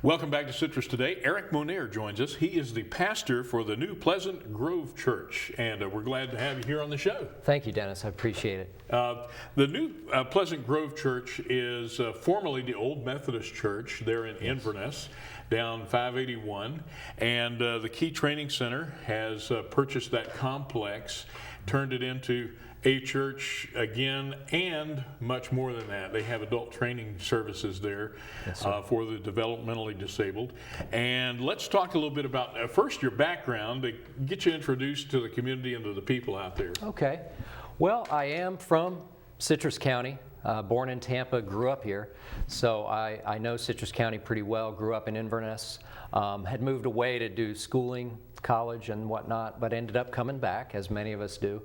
Welcome back to Citrus Today. Eric Monier joins us. He is the pastor for the new Pleasant Grove Church, and we're glad to have you here on the show. Thank you, Dennis. I appreciate it. The new Pleasant Grove Church is formerly the old Methodist Church there in Inverness, down 581, and the Key Training Center has purchased that complex, turned it into a church again, and much more than that. They have adult training services there for the developmentally disabled. And let's talk a little bit about, first, your background to get you introduced to the community and to the people out there. Okay. Well, I am from Citrus County, born in Tampa, grew up here. So I know Citrus County pretty well, grew up in Inverness, had moved away to do schooling, college and whatnot, but ended up coming back, as many of us do.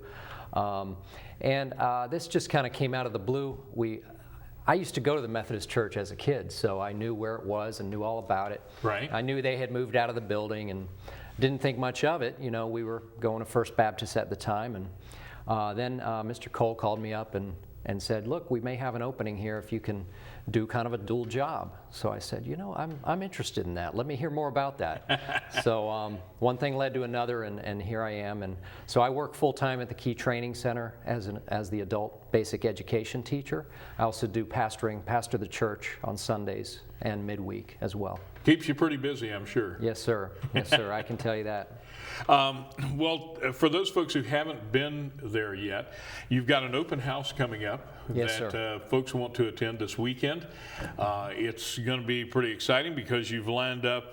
This just kind of came out of the blue. I used to go to the Methodist Church as a kid, so I knew where it was and knew all about it. Right. I knew they had moved out of the building and didn't think much of it. You know, we were going to First Baptist at the time, and then Mr. Cole called me up and said, "Look, we may have an opening here if you can do kind of a dual job." So I said, "You know, I'm interested in that. Let me hear more about that." So one thing led to another, and here I am. And so I work full-time at the Key Training Center as the adult basic education teacher. I also do pastor the church on Sundays and midweek as well. Keeps you pretty busy, I'm sure. Yes, sir. Yes, sir. I can tell you that. Well, for those folks who haven't been there yet, you've got an open house coming up that folks want to attend this weekend. It's going to be pretty exciting because you've lined up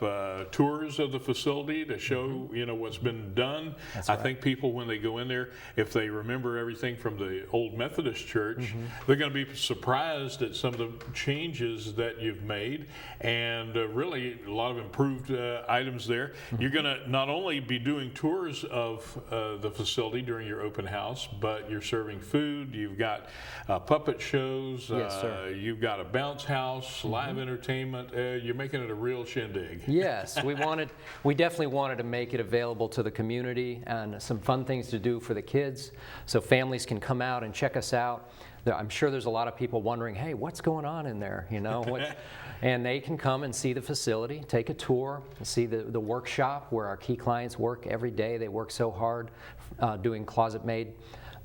tours of the facility to show what's been done. That's I right. think people, when they go in there, if they remember everything from the old Methodist Church, they're going to be surprised at some of the changes that you've made, and really a lot of improved items there. You're going to not only be doing tours of the facility during your open house, but you're serving food. You've got puppet shows. Yes, sir. You've got a bounce house, live entertainment. You're making it a real shindig. Yes, we definitely wanted to make it available to the community and some fun things to do for the kids, so families can come out and check us out. I'm sure there's a lot of people wondering, hey, what's going on in there? You know, and they can come and see the facility, take a tour, see the workshop where our key clients work every day. They work so hard doing closet-made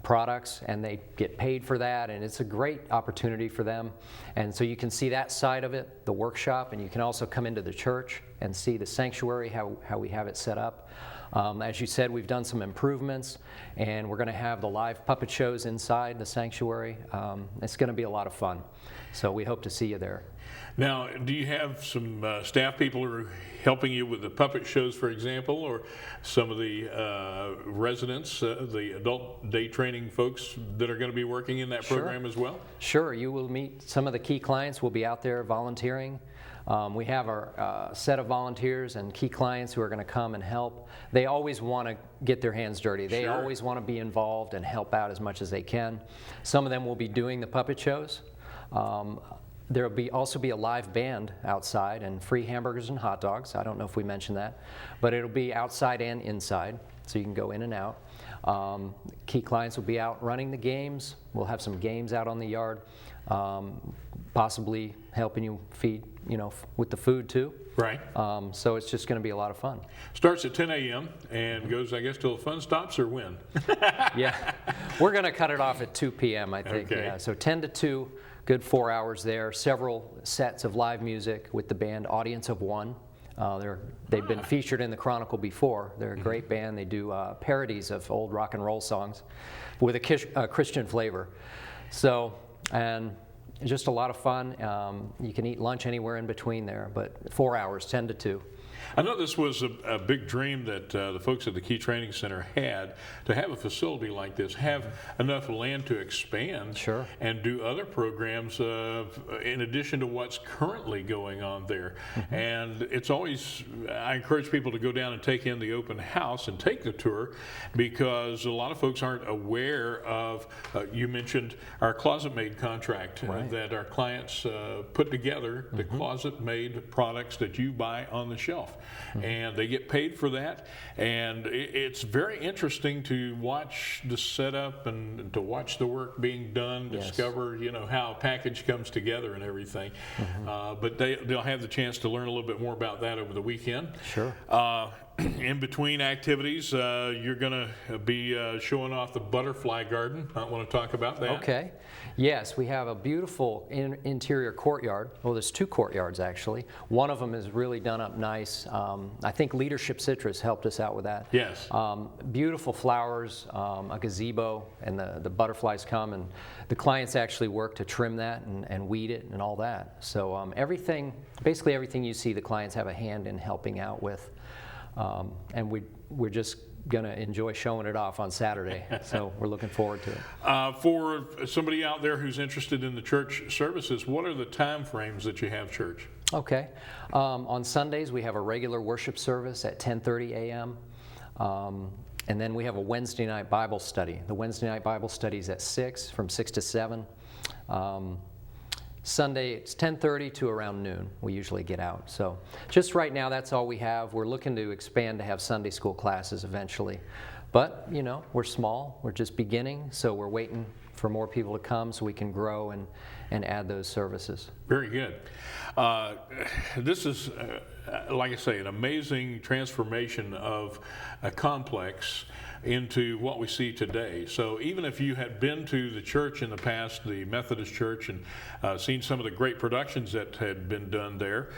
products, and they get paid for that, and it's a great opportunity for them. And so you can see that side of it, the workshop, and you can also come into the church and see the sanctuary, how we have it set up. As you said, we've done some improvements, and we're going to have the live puppet shows inside the sanctuary. It's going to be a lot of fun, so we hope to see you there. Now, do you have some staff people who are helping you with the puppet shows, for example, or some of the residents, the adult day training folks that are going to be working in that program as well? Sure. You will meet some of the key clients. Will be out there volunteering. We have our set of volunteers and key clients who are going to come and help. They always want to get their hands dirty. They always want to be involved and help out as much as they can. Some of them will be doing the puppet shows. There will also be a live band outside and free hamburgers and hot dogs. I don't know if we mentioned that, but it'll be outside and inside, so you can go in and out. Key clients will be out running the games. We'll have some games out on the yard, possibly helping you feed, with the food too. Right. So it's just going to be a lot of fun. Starts at 10 a.m. and goes, I guess, till the fun stops, or when? Yeah, we're going to cut it off at 2 p.m. I think. Okay. Yeah, so 10 to 2, good 4 hours there. Several sets of live music with the band Audience of One. They've been featured in the Chronicle before. They're a great band. They do parodies of old rock and roll songs with a Christian flavor. So, and just a lot of fun. You can eat lunch anywhere in between there, but 4 hours, 10 to 2. I know this was a big dream that the folks at the Key Training Center had, to have a facility like this, have enough land to expand and do other programs in addition to what's currently going on there. And it's always, I encourage people to go down and take in the open house and take the tour, because a lot of folks aren't aware of, you mentioned our closet-made contract that our clients put together, the closet-made products that you buy on the shelf. off, and they get paid for that. And it's very interesting to watch the setup and to watch the work being done, Yes. discover, how a package comes together and everything. But they'll have the chance to learn a little bit more about that over the weekend. Sure. In between activities, you're going to be showing off the butterfly garden. I want to talk about that. Okay. Yes, we have a beautiful interior courtyard. Well, there's 2 courtyards actually. One of them is really done up nice. I think Leadership Citrus helped us out with that. Yes. Beautiful flowers, a gazebo, and the butterflies come, and the clients actually work to trim that and weed it and all that. So basically everything you see, the clients have a hand in helping out with. And we're just going to enjoy showing it off on Saturday, so we're looking forward to it. For somebody out there who's interested in the church services, what are the time frames that you have church? Okay. On Sundays, we have a regular worship service at 10:30 a.m. And then we have a Wednesday night Bible study. The Wednesday night Bible study is at 6, from 6 to 7. Sunday, it's 10:30 to around noon. We usually get out. So just right now, that's all we have. We're looking to expand to have Sunday school classes eventually. But, we're small. We're just beginning. So we're waiting for more people to come so we can grow and add those services. Very good. This is, like I say, an amazing transformation of a complex into what we see today. So even if you had been to the church in the past, the Methodist Church, and seen some of the great productions that had been done there,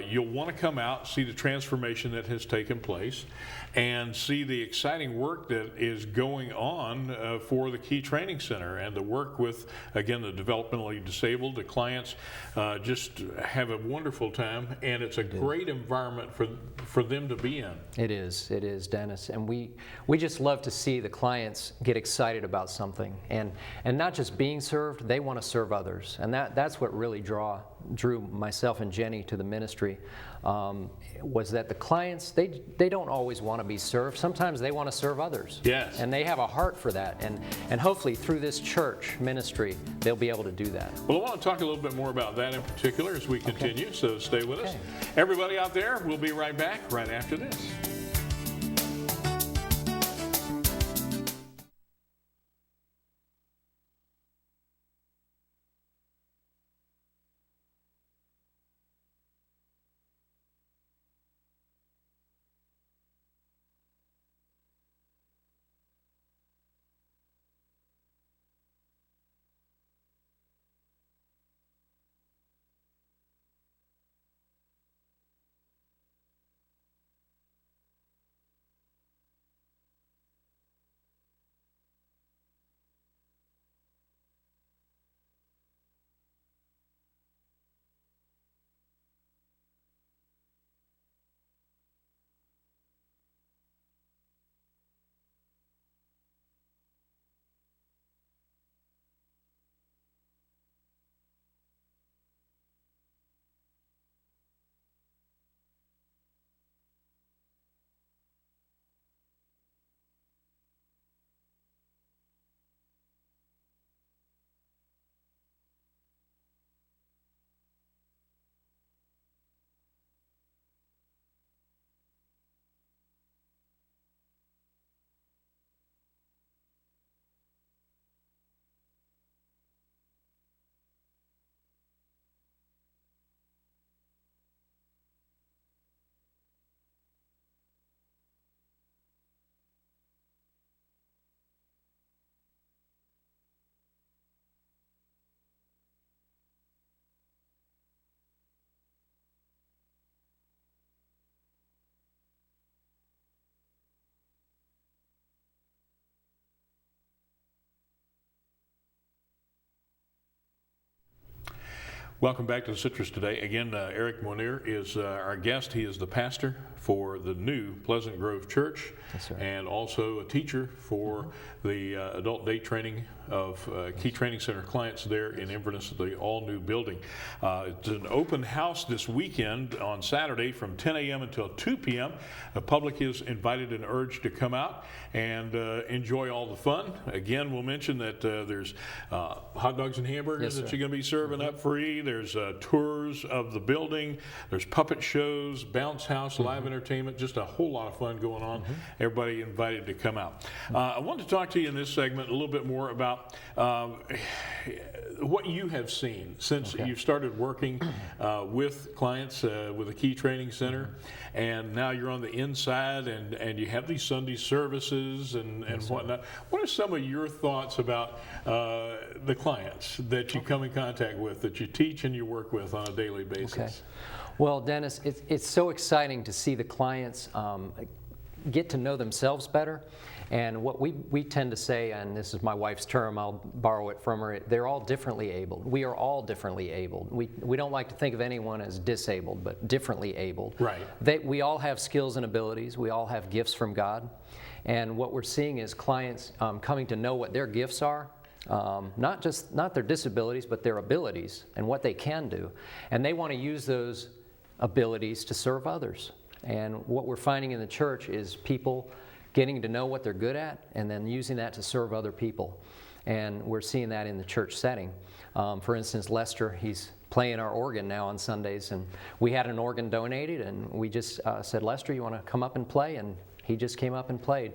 you'll want to come out, see the transformation that has taken place, and see the exciting work that is going on for the Key Training Center, and the work with, again, the developmentally disabled. The clients just have a wonderful time, and it's a great environment for them to be in. It is, Dennis. And we just love to see the clients get excited about something, and not just being served, they want to serve others. And that's what really drew myself and Jenny to the ministry, was that the clients, they don't always want to be served. Sometimes they want to serve others. Yes. And they have a heart for that. And hopefully through this church ministry, they'll be able to do that. Well, I want to talk a little bit more about that in particular as we continue, so stay with us. Okay. Everybody out there, we'll be right back right after this. Welcome back to the Citrus Today. Again, Eric Monier is our guest. He is the pastor for the new Pleasant Grove Church, That's right. and also a teacher for the adult day training of Key Training Center clients there in Inverness at the all-new building. It's an open house this weekend on Saturday from 10 a.m. until 2 p.m. The public is invited and urged to come out and enjoy all the fun. Again, we'll mention that there's hot dogs and hamburgers that you're going to be serving up free. There's tours of the building. There's puppet shows, bounce house, live entertainment, just a whole lot of fun going on. Everybody invited to come out. I want to talk to you in this segment a little bit more about what you have seen since you started working with clients with the Key Training Center, and now you're on the inside and you have these Sunday services and whatnot. What are some of your thoughts about the clients that you come in contact with, that you teach and you work with on a daily basis? Okay. Well, Dennis, it's so exciting to see the clients get to know themselves better. And what we tend to say, and this is my wife's term, I'll borrow it from her, they're all differently abled. We are all differently abled. We don't like to think of anyone as disabled, but differently abled. Right. We all have skills and abilities. We all have gifts from God. And what we're seeing is clients coming to know what their gifts are, not their disabilities, but their abilities and what they can do. And they want to use those abilities to serve others. And what we're finding in the church is people getting to know what they're good at and then using that to serve other people. And we're seeing that in the church setting. For instance, Lester, he's playing our organ now on Sundays, and we had an organ donated, and we just said, Lester, you want to come up and play? And he just came up and played.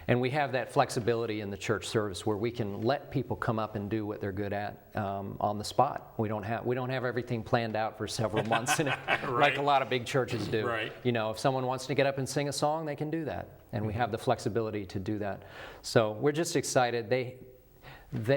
And we have that flexibility in the church service where we can let people come up and do what they're good at on the spot. We don't have everything planned out for several months like a lot of big churches do. Right. You know, if someone wants to get up and sing a song, they can do that, and we have the flexibility to do that. So we're just excited.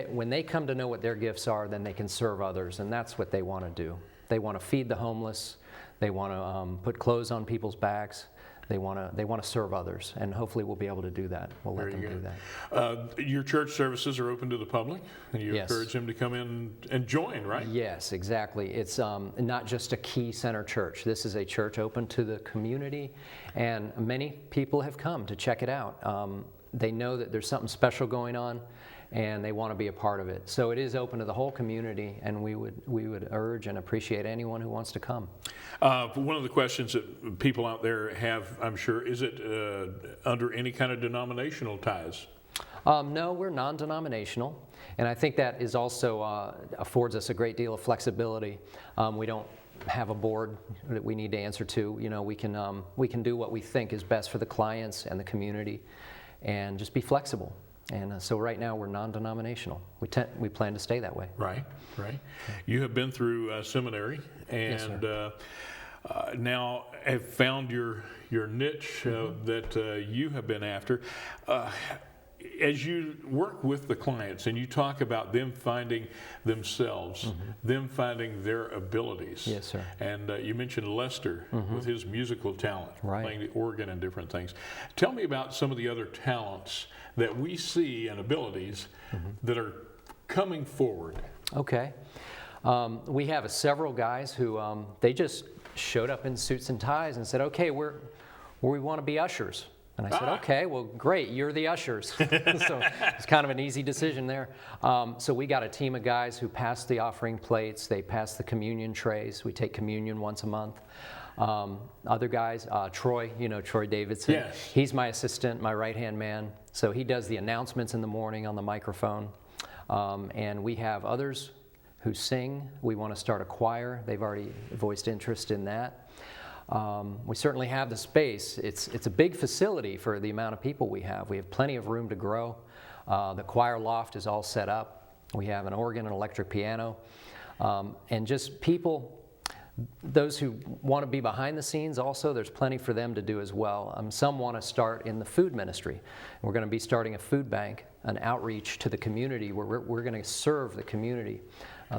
When they come to know what their gifts are, then they can serve others, and that's what they want to do. They want to feed the homeless. They want to put clothes on people's backs. They want to serve others, and hopefully we'll be able to do that. We'll let them do that. Your church services are open to the public, and you encourage them to come in and join, right? Yes, exactly. It's not just a Key Center church. This is a church open to the community, and many people have come to check it out. They know that there's something special going on, and they want to be a part of it. So it is open to the whole community, and we would urge and appreciate anyone who wants to come. One of the questions that people out there have, I'm sure, is it under any kind of denominational ties? No, we're non-denominational, and I think that is also affords us a great deal of flexibility. We don't have a board that we need to answer to. You know, we can do what we think is best for the clients and the community, and just be flexible. And so right now we're non-denominational. We plan to stay that way. Right, right. You have been through seminary, and now have found your niche that you have been after. As you work with the clients and you talk about them finding themselves, them finding their abilities. Yes, sir. And you mentioned Lester with his musical talent, playing the organ and different things. Tell me about some of the other talents that we see and abilities that are coming forward. Okay. We have several guys who they just showed up in suits and ties and said, okay, we want to be ushers. And I said, okay, well, great, you're the ushers. So it's kind of an easy decision there. So we got a team of guys who pass the offering plates, they pass the communion trays. We take communion once a month. Other guys, Troy, Troy Davidson. Yes. He's my assistant, my right-hand man. So he does the announcements in the morning on the microphone. And we have others who sing. We want to start a choir. They've already voiced interest in that. We certainly have the space. It's a big facility for the amount of people we have. We have plenty of room to grow. The choir loft is all set up. We have an organ, an electric piano, and just people, those who want to be behind the scenes also, there's plenty for them to do as well. Some want to start in the food ministry. We're going to be starting a food bank, an outreach to the community where we're going to serve the community,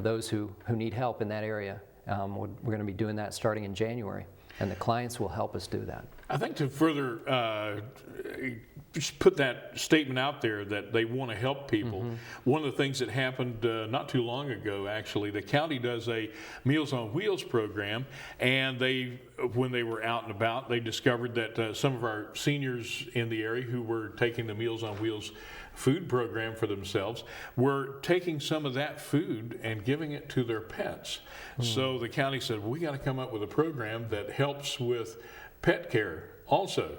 those who need help in that area. We're going to be doing that starting in January. And the clients will help us do that. I think to further just put that statement out there that they want to help people, one of the things that happened not too long ago, actually, the county does a Meals on Wheels program, and when they were out and about, they discovered that some of our seniors in the area who were taking the Meals on Wheels food program for themselves, were taking some of that food and giving it to their pets. So the county said, we got to come up with a program that helps with pet care also.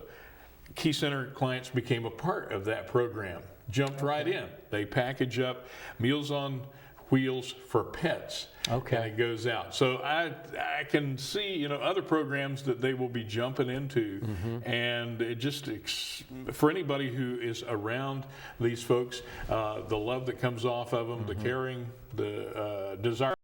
Key Center clients became a part of that program, jumped right in. They package up Meals on Wheels for pets, and it goes out. So I can see other programs that they will be jumping into, and it just for anybody who is around these folks, the love that comes off of them, the caring, the desire